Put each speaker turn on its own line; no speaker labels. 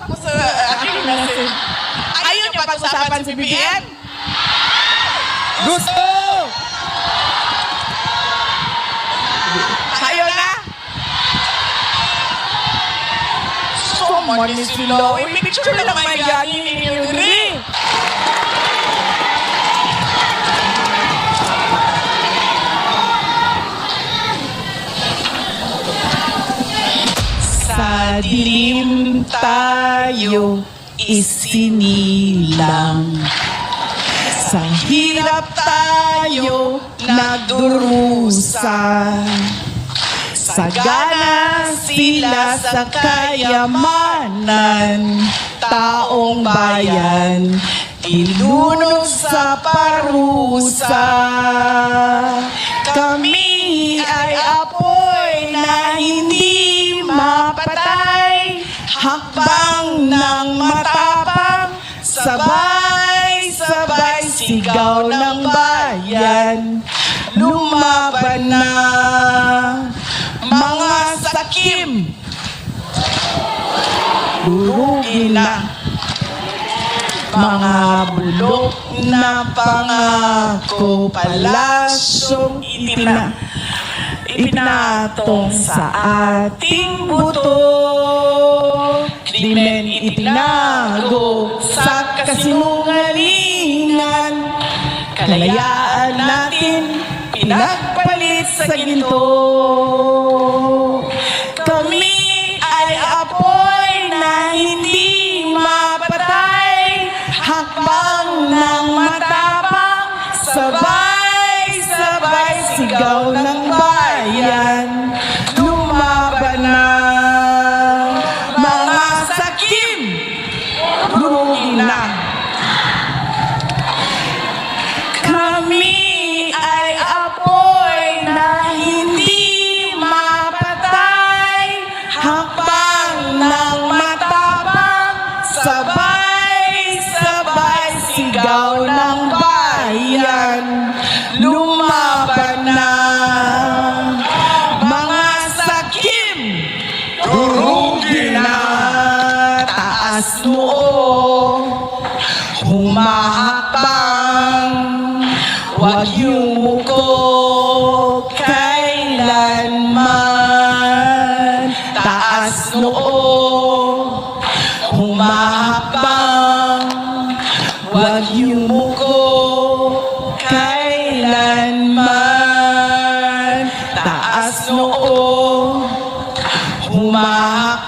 ako sa aking message. Ayaw niyo pag-usapan si BBM?
Gusto!
Ayaw na? So, manis sila. Uy, picture na lang may ganin ninyo diri. Sa dilim tayo isinilang, sa hirap tayo nagdurusa, sagana sila sa kayamanan, taong bayan ilunod sa parusa. Kami ay apoy na hindi mapatay, hakbang ng matapang, sabay-sabay sigaw ng bayan, lumaban na mga sakim, durugin na mga bulok na pangako, palasyong ipinatong sa ating buto, krimen itinago sa kasinungalingan, kalayaan natin pinagpalit sa ginto. Kami ay apoy na hindi mapatay, hakbang ng matapang, sabay-sabay sigaw ng bayan, lumaban na mga sakim, durugin na. Kami ay apoy na hindi mapatay, hakbang ng matapang, sabay-sabay sigaw ng bayan, lumaban na mga sakim, durugin na. Taas noo, humahakbang, huwag yumuko kailanman. Taas noo, humahakbang, huwag yumuko